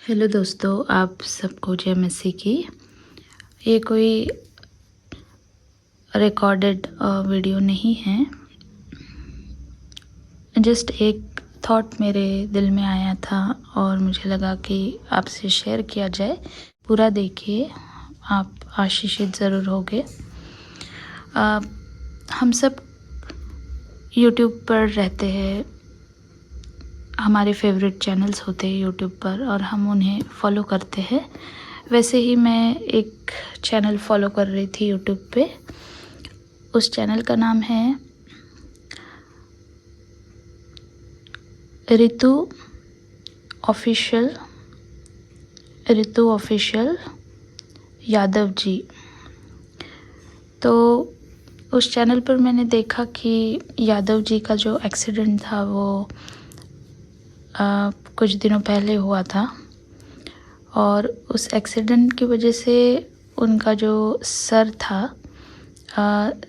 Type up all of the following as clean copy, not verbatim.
Hello दोस्तों, आप सबको जय मसीह की। ये कोई रिकॉर्डेड वीडियो नहीं है, जस्ट एक थॉट मेरे दिल में आया था और मुझे लगा कि आपसे शेयर किया जाए। पूरा देखिए, आप आशीषित ज़रूर होगे। हम सब यूट्यूब पर रहते हैं, हमारे फेवरेट चैनल्स होते हैं यूट्यूब पर और हम उन्हें फॉलो करते हैं। वैसे ही मैं एक चैनल फॉलो कर रही थी यूट्यूब पे। उस चैनल का नाम है ऋतु ऑफिशियल यादव जी। तो उस चैनल पर मैंने देखा कि यादव जी का जो एक्सीडेंट था वो कुछ दिनों पहले हुआ था और उस एक्सीडेंट की वजह से उनका जो सर था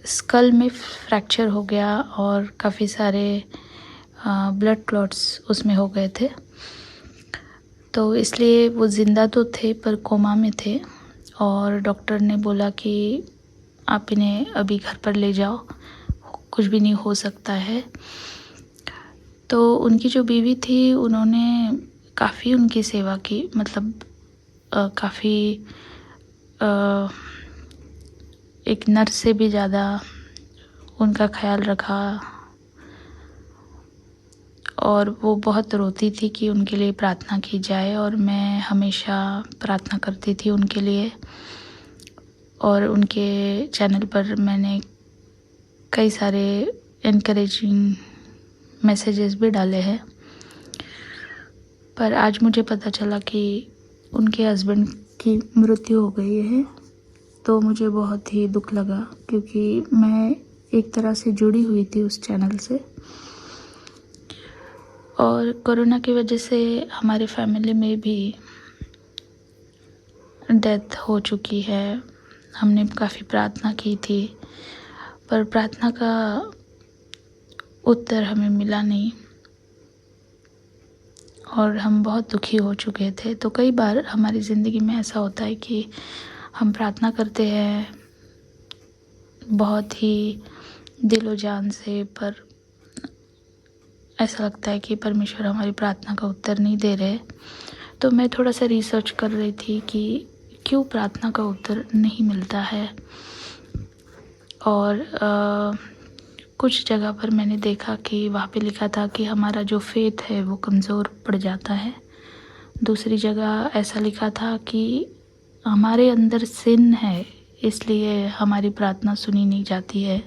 स्कल में फ्रैक्चर हो गया और काफ़ी सारे ब्लड क्लॉट्स उसमें हो गए थे। तो इसलिए वो ज़िंदा तो थे पर कोमा में थे और डॉक्टर ने बोला कि आप इन्हें अभी घर पर ले जाओ, कुछ भी नहीं हो सकता है। तो उनकी जो बीवी थी उन्होंने काफ़ी उनकी सेवा की, मतलब काफ़ी एक नर्स से भी ज़्यादा उनका ख्याल रखा और वो बहुत रोती थी कि उनके लिए प्रार्थना की जाए और मैं हमेशा प्रार्थना करती थी उनके लिए। और उनके चैनल पर मैंने कई सारे इनकरेजिंग मैसेजेस भी डाले हैं। पर आज मुझे पता चला कि उनके हस्बैंड की मृत्यु हो गई है, तो मुझे बहुत ही दुख लगा क्योंकि मैं एक तरह से जुड़ी हुई थी उस चैनल से। और कोरोना की वजह से हमारे फैमिली में भी डेथ हो चुकी है। हमने काफ़ी प्रार्थना की थी पर प्रार्थना का उत्तर हमें मिला नहीं और हम बहुत दुखी हो चुके थे। तो कई बार हमारी ज़िंदगी में ऐसा होता है कि हम प्रार्थना करते हैं बहुत ही दिलो जान से, पर ऐसा लगता है कि परमेश्वर हमारी प्रार्थना का उत्तर नहीं दे रहे। तो मैं थोड़ा सा रिसर्च कर रही थी कि क्यों प्रार्थना का उत्तर नहीं मिलता है। और कुछ जगह पर मैंने देखा कि वहाँ पे लिखा था कि हमारा जो फेथ है वो कमज़ोर पड़ जाता है। दूसरी जगह ऐसा लिखा था कि हमारे अंदर सिन है, इसलिए हमारी प्रार्थना सुनी नहीं जाती है।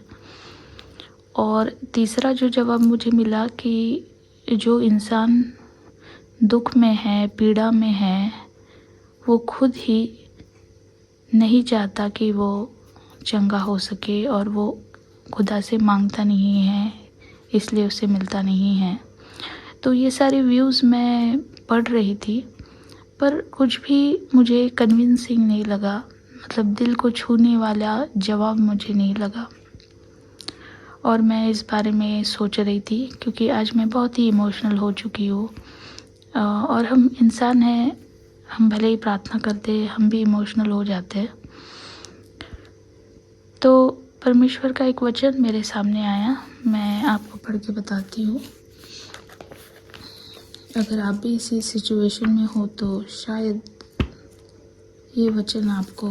और तीसरा जो जवाब मुझे मिला कि जो इंसान दुख में है, पीड़ा में है, वो खुद ही नहीं चाहता कि वो चंगा हो सके और वो खुदा से मांगता नहीं है, इसलिए उसे मिलता नहीं है। तो ये सारे व्यूज़ मैं पढ़ रही थी पर कुछ भी मुझे कन्विंसिंग नहीं लगा, मतलब दिल को छूने वाला जवाब मुझे नहीं लगा। और मैं इस बारे में सोच रही थी क्योंकि आज मैं बहुत ही इमोशनल हो चुकी हूँ। और हम इंसान हैं, हम भले ही प्रार्थना करते हैं, हम भी इमोशनल हो जाते हैं। तो परमेश्वर का एक वचन मेरे सामने आया, मैं आपको पढ़ के बताती हूँ। अगर आप भी इसी सिचुएशन में हो तो शायद ये वचन आपको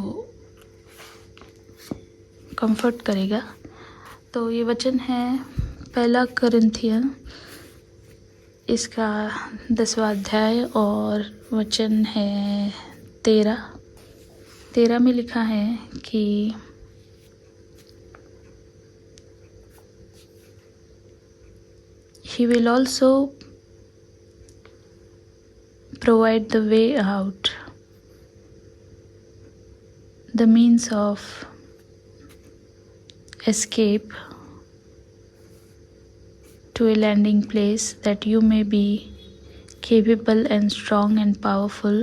कंफर्ट करेगा। तो ये वचन है 1 कुरिन्थियन इसका 10वां अध्याय और वचन है 13 में लिखा है कि He will also provide the way out, the means of escape to a landing place, that you may be capable and strong and powerful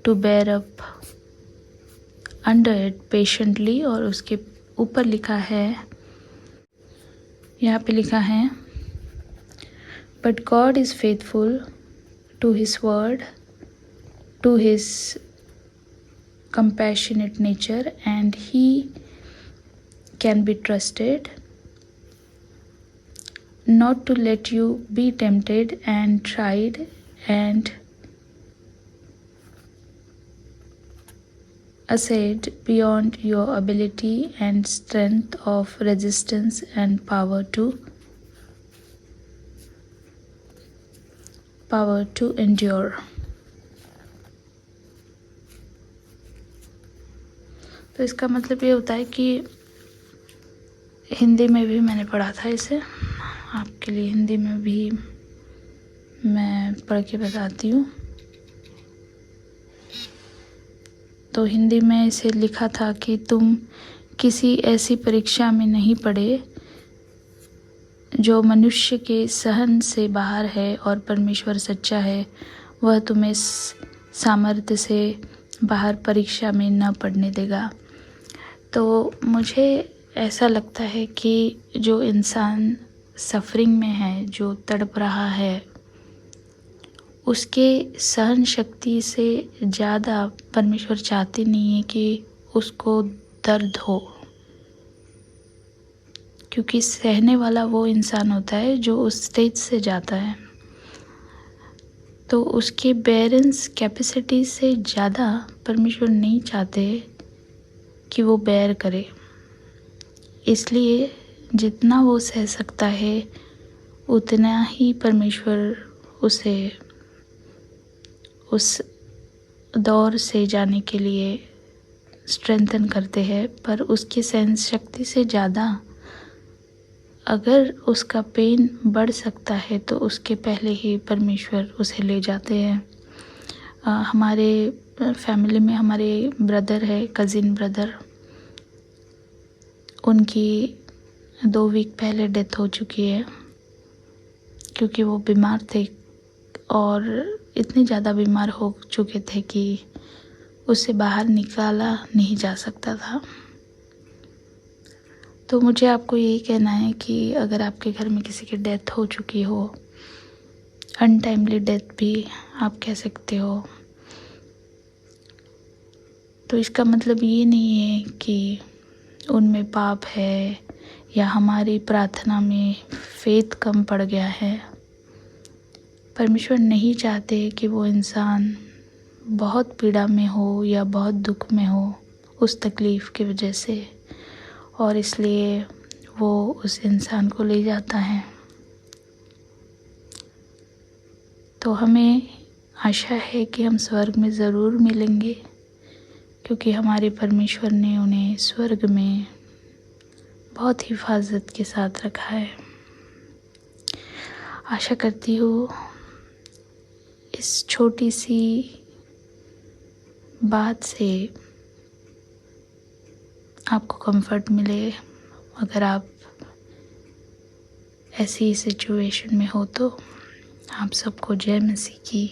to bear up under it patiently। और उसके ऊपर लिखा है, यहाँ पे लिखा है, But God is faithful to His word to his compassionate nature, and he can be trusted not to let you be tempted and tried and assailed beyond your ability and strength of resistance and power to endure. तो इसका मतलब ये होता है कि हिंदी में भी मैंने पढ़ा था इसे, आपके लिए हिंदी में भी मैं पढ़ के बताती हूँ। तो हिंदी में इसे लिखा था कि तुम किसी ऐसी परीक्षा में नहीं पड़े जो मनुष्य के सहन से बाहर है, और परमेश्वर सच्चा है, वह तुम्हें सामर्थ्य से बाहर परीक्षा में न पड़ने देगा। तो मुझे ऐसा लगता है कि जो इंसान सफरिंग में है, जो तड़प रहा है, उसके सहन शक्ति से ज़्यादा परमेश्वर चाहते नहीं है कि उसको दर्द हो, क्योंकि सहने वाला वो इंसान होता है जो उस स्टेज से जाता है। तो उसके बेरेंस कैपेसिटी से ज़्यादा परमेश्वर नहीं चाहते कि वो बेर करे, इसलिए जितना वो सह सकता है उतना ही परमेश्वर उसे उस दौर से जाने के लिए स्ट्रेंथन करते हैं। पर उसकी सहन शक्ति से ज़्यादा अगर उसका पेन बढ़ सकता है तो उसके पहले ही परमेश्वर उसे ले जाते हैं। हमारे फैमिली में हमारे ब्रदर है, कज़िन ब्रदर, उनकी 2 वीक पहले डेथ हो चुकी है, क्योंकि वो बीमार थे और इतने ज़्यादा बीमार हो चुके थे कि उसे बाहर निकाला नहीं जा सकता था। तो मुझे आपको यही कहना है कि अगर आपके घर में किसी की डेथ हो चुकी हो, अनटाइमली डेथ भी आप कह सकते हो, तो इसका मतलब ये नहीं है कि उनमें पाप है या हमारी प्रार्थना में फेथ कम पड़ गया है। परमेश्वर नहीं चाहते कि वो इंसान बहुत पीड़ा में हो या बहुत दुख में हो उस तकलीफ़ की वजह से, और इसलिए वो उस इंसान को ले जाता है। तो हमें आशा है कि हम स्वर्ग में ज़रूर मिलेंगे, क्योंकि हमारे परमेश्वर ने उन्हें स्वर्ग में बहुत हिफाजत के साथ रखा है। आशा करती हूँ इस छोटी सी बात से आपको कंफर्ट मिले। अगर आप ऐसी सिचुएशन में हो तो आप सबको जय मसीह की।